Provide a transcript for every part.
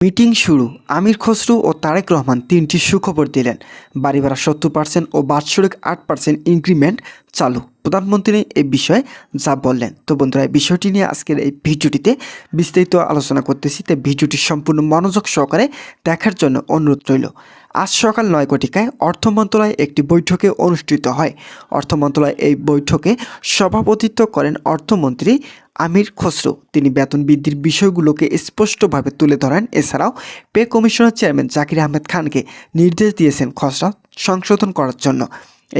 Meeting শুরু। আমির খসরু ও তারেক রহমান তিনটি সুখবর দিলেন। বাড়ি ভাড়া 70% ও বাৎসরিক 8% ইনক্রিমেন্ট চালু। প্রধানমন্ত্রী এই বিষয়ে যা বললেন। তো বন্ধুরা, এই বিষয়টি নিয়ে আজকের এই ভিডিওটিতে বিস্তারিত আলোচনা করতেছি। তো ভিডিওটি সম্পূর্ণ মনোযোগ সহকারে দেখার জন্য অনুরোধ রইল। আজ সকাল 9 ঘটিকায় অর্থ মন্ত্রণালয়ে একটি বৈঠকে অনুষ্ঠিত হয়। অর্থ মন্ত্রণালয়ে এই বৈঠকে সভাপতিত্ব করেন অর্থমন্ত্রী আমির খসরু। তিনি বেতন বৃদ্ধির বিষয়গুলোকে স্পষ্টভাবে তুলে ধরেন। এছাড়াও পে কমিশনের চেয়ারম্যান জাকির আহমেদ খানকে নির্দেশ দিয়েছেন খসড়া সংশোধন করার জন্য।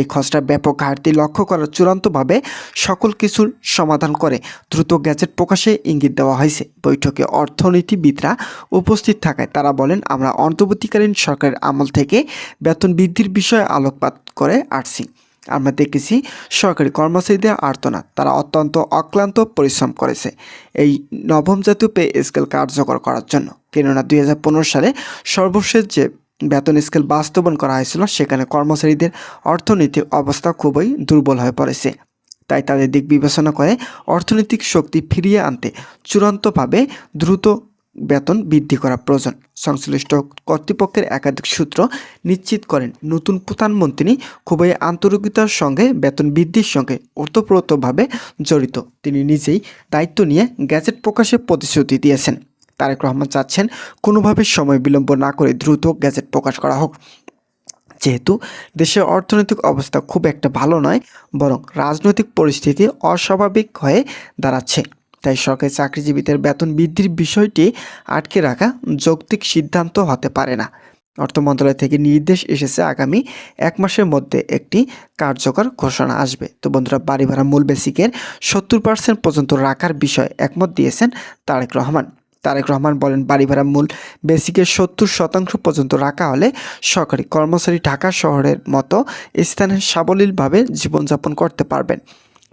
এই খসড়া ব্যাপক ঘাটতি লক্ষ্য করার চূড়ান্তভাবে সকল কিছুর সমাধান করে দ্রুত গ্যাজেট প্রকাশে ইঙ্গিত দেওয়া হয়েছে। বৈঠকে অর্থনীতিবিদরা উপস্থিত থাকায় তারা বলেন, আমরা অন্তর্বর্তীকালীন সরকারের আমল থেকে বেতন বৃদ্ধির বিষয়ে আলোকপাত করে আসছি। আমরা দেখেছি সরকারি কর্মচারীদের আর্তনাদ, তারা অত্যন্ত অক্লান্ত পরিশ্রম করেছে এই নবম জাতীয় পে স্কেল কার্যকর করার জন্য। কেননা 2015 সালে সর্বশেষ যে বেতন স্কেল বাস্তবায়ন করা হয়েছিল সেখানে কর্মচারীদের অর্থনৈতিক অবস্থা খুবই দুর্বল হয়ে পড়েছে। তাই তাদের দিক বিবেচনা করে অর্থনৈতিক শক্তি ফিরিয়ে আনতে চূড়ান্তভাবে দ্রুত বেতন বৃদ্ধি করা প্রয়োজন। সংশ্লিষ্ট কর্তৃপক্ষের একাধিক সূত্র নিশ্চিত করেন, নতুন প্রধানমন্ত্রী খুবই আন্তরিকতার সঙ্গে বেতন বৃদ্ধির সঙ্গে ওতপ্রোতভাবে জড়িত। তিনি নিজেই দায়িত্ব নিয়ে গ্যাজেট প্রকাশের প্রতিশ্রুতি দিয়েছেন। তারেক রহমান চাচ্ছেন কোনোভাবে সময় বিলম্ব না করে দ্রুত গ্যাজেট প্রকাশ করা হোক। যেহেতু দেশের অর্থনৈতিক অবস্থা খুব একটা ভালো নয়, বরং রাজনৈতিক পরিস্থিতি অস্বাভাবিক হয়ে দাঁড়াচ্ছে, তাই সরকারি চাকরিজীবীদের বেতন বৃদ্ধির বিষয়টি আটকে রাখা যৌক্তিক সিদ্ধান্ত হতে পারে না। অর্থ মন্ত্রণালয় থেকে নির্দেশ এসেছে, আগামী 1 মাসের মধ্যে একটি কার্যকর ঘোষণা আসবে। তো বন্ধুরা, বাড়ি ভাড়া মূল বেসিকের 70% পর্যন্ত রাখার বিষয়ে একমত দিয়েছেন তারেক রহমান। তারেক রহমান বলেন, বাড়ি ভাড়া মূল বেসিকের 70% পর্যন্ত রাখা হলে সরকারি কর্মচারী ঢাকা শহরের মতো স্থানে সাবলীলভাবে জীবনযাপন করতে পারবেন।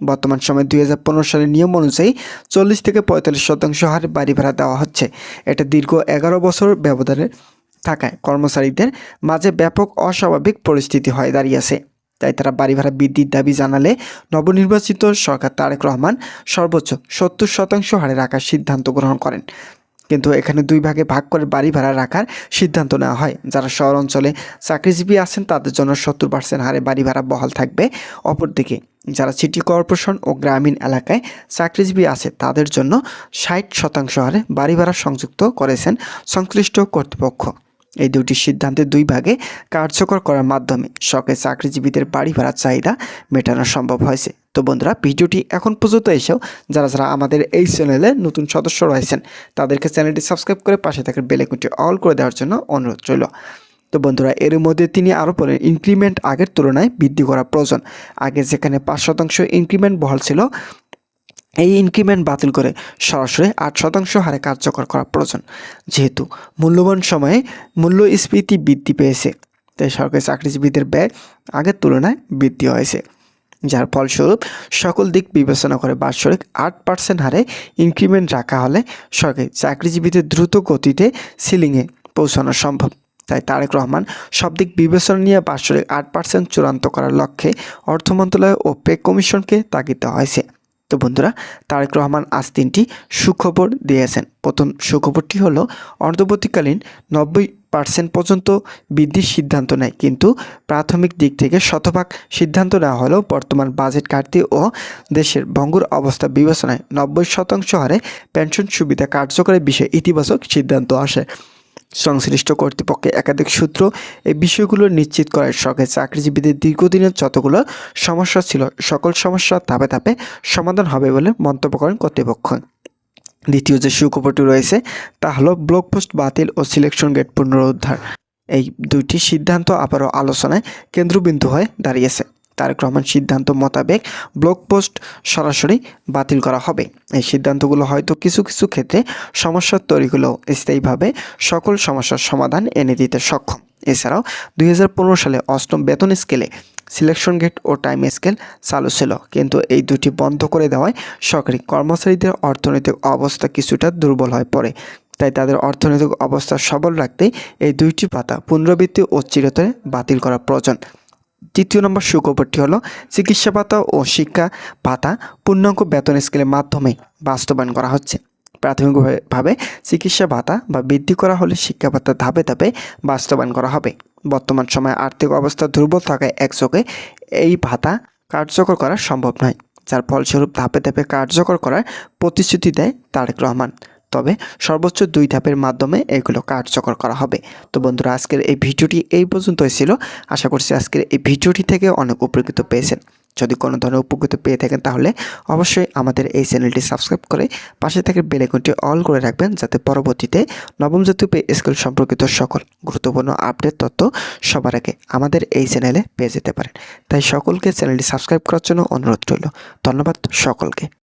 বর্তমান সময়ে 2015 সালের নিয়ম অনুযায়ী 40 থেকে 45% হারে বাড়ি ভাড়া দেওয়া হচ্ছে। এটা দীর্ঘ 11 বছর ব্যবধানে থাকায় কর্মচারীদের মাঝে ব্যাপক অস্বাভাবিক পরিস্থিতি হয়ে দাঁড়িয়েছে। তাই তারা বাড়ি ভাড়া বৃদ্ধির দাবি জানালে নবনির্বাচিত সরকার তারেক রহমান সর্বোচ্চ 70% হারে রাখার সিদ্ধান্ত গ্রহণ করেন। কিন্তু এখানে 2 ভাগে ভাগ করে বাড়ি ভাড়া রাখার সিদ্ধান্ত নেওয়া হয়। যারা শহর অঞ্চলে চাকরিজীবী আছেন তাদের জন্য 70% হারে বাড়ি ভাড়া বহাল থাকবে। অপরদিকে যারা সিটি কর্পোরেশন ও গ্রামীণ এলাকায় চাকরিজীবী আছে তাদের জন্য 60% হারে বাড়ি ভাড়া সংযুক্ত করেছেন সংশ্লিষ্ট কর্তৃপক্ষ। এই দুটি সিদ্ধান্তে 2 ভাগে কার্যকর করার মাধ্যমে সরকারি চাকরিজীবীদের বাড়ি ভাড়ার চাহিদা মেটানো সম্ভব হয়েছে। তো বন্ধুরা, ভিডিওটি এখন পর্যন্ত এসেও যারা যারা আমাদের এই চ্যানেলে নতুন সদস্য রয়েছেন তাদেরকে চ্যানেলটি সাবস্ক্রাইব করে পাশে থাকা বেল আইকনটি অল করে দেওয়ার জন্য অনুরোধ রইল। তো বন্ধুরা, এর মধ্যে তিনি আরও বলেন, ইনক্রিমেন্ট আগের তুলনায় বৃদ্ধি করা প্রয়োজন। আগে যেখানে 5% ইনক্রিমেন্ট বহাল ছিল, এই ইনক্রিমেন্ট বাতিল করে সরাসরি 8% হারে কার্যকর করা প্রয়োজন। যেহেতু মূল্যবান সময়ে মূল্যস্ফীতি বৃদ্ধি পেয়েছে, তাই সরকারি চাকরিজীবীদের ব্যয় আগের তুলনায় বৃদ্ধি হয়েছে, যার ফলস্বরূপ সকল দিক বিবেচনা করে বাৎসরিক 8% হারে ইনক্রিমেন্ট রাখা হলে সরকারি চাকরিজীবীদের দ্রুত গতিতে সিলিংয়ে পৌঁছানো সম্ভব। তাই তারেক রহমান সব দিক বিবেচনা নিয়ে বাৎসরিক 8% চূড়ান্ত করার লক্ষ্যে অর্থ মন্ত্রণালয় ও পে কমিশনকে তাগিদ দেওয়া হয়েছে। তো বন্ধুরা, তারেক রহমান আজ 3টি সুখবর দিয়েছেন। প্রথম সুখবরটি হলো, অন্তর্বর্তীকালীন 90% পর্যন্ত বৃদ্ধির সিদ্ধান্ত নেয়, কিন্তু প্রাথমিক দিক থেকে শতভাগ সিদ্ধান্ত নেওয়া হলেও বর্তমান বাজেট ঘাটতি ও দেশের ভঙ্গুর অবস্থা বিবেচনায় 90% হারে পেনশন সুবিধা কার্যকরের বিষয়ে ইতিবাচক সিদ্ধান্ত আসে। সংশ্লিষ্ট কর্তৃপক্ষের একাধিক সূত্র এই বিষয়গুলো নিশ্চিত করায় সরকারি চাকরিজীবীদের দীর্ঘদিনের যতগুলো সমস্যা ছিল সকল সমস্যা ধাপে ধাপে সমাধান হবে বলে মন্তব্য করেন কর্তৃপক্ষ। দ্বিতীয় যে সুখবরটি রয়েছে তা হলো ব্লক পোস্ট বাতিল ও সিলেকশন গেট পুনরুদ্ধার। এই 2টি সিদ্ধান্ত আবারও আলোচনায় কেন্দ্রবিন্দু হয়ে দাঁড়িয়েছে। তারেক রহমান সিদ্ধান্ত মোতাবেক ব্লক পোস্ট সরাসরি বাতিল করা হবে। এই সিদ্ধান্তগুলো হয়তো কিছু কিছু ক্ষেত্রে সমস্যা তৈরি হলেও স্থায়ীভাবে সকল সমস্যার সমাধান এনে দিতে সক্ষম। এছাড়াও 2015 সালে 8ম বেতন স্কেলে সিলেকশন গেট ও টাইম স্কেল চালু ছিল, কিন্তু এই 2টি বন্ধ করে দেওয়ায় সরকারি কর্মচারীদের অর্থনৈতিক অবস্থা কিছুটা দুর্বল হয়ে পড়ে। তাই তাদের অর্থনৈতিক অবস্থা সবল রাখতেই এই 2টি ভাতা পুনরাবৃত্তি ও চিরতরে বাতিল করা প্রয়োজন। তৃতীয় নম্বর সুখবরটি হলো, চিকিৎসা ভাতা ও শিক্ষা ভাতা পূর্ণাঙ্গ বেতন স্কেলের মাধ্যমে বাস্তবায়ন করা হচ্ছে। প্রাথমিকভাবে চিকিৎসা ভাতা বা বৃদ্ধি করা হলে শিক্ষা ভাতা ধাপে ধাপে বাস্তবায়ন করা হবে। বর্তমান সময়ে আর্থিক অবস্থা দুর্বল থাকায় একযোগে এই ভাতা কার্যকর করা সম্ভব নয়, যার ফলস্বরূপ ধাপে ধাপে কার্যকর করার প্রতিশ্রুতি দেয় তারেক রহমান। তবে সর্বোচ্চ 2 ধাপের মাধ্যমে এগুলো কার্যকর করা হবে। তো বন্ধুরা, আজকের এই ভিডিওটি এই পর্যন্তই ছিল। আশা করছি আজকের এই ভিডিওটি থেকে অনেক উপকৃত পেয়েছেন। যদি কোনো ধরনের উপকৃত পেয়ে থাকেন তাহলে অবশ্যই আমাদের এই চ্যানেলটি সাবস্ক্রাইব করে পাশে থেকে বেল আইকনটি অল করে রাখবেন, যাতে পরবর্তীতে নবম জাতীয় পে স্কেল সম্পর্কিত সকল গুরুত্বপূর্ণ আপডেট তথ্য সবার আগে আমাদের এই চ্যানেলে পেয়ে যেতে পারেন। তাই সকলকে চ্যানেলটি সাবস্ক্রাইব করার জন্য অনুরোধ রইল। ধন্যবাদ সকলকে।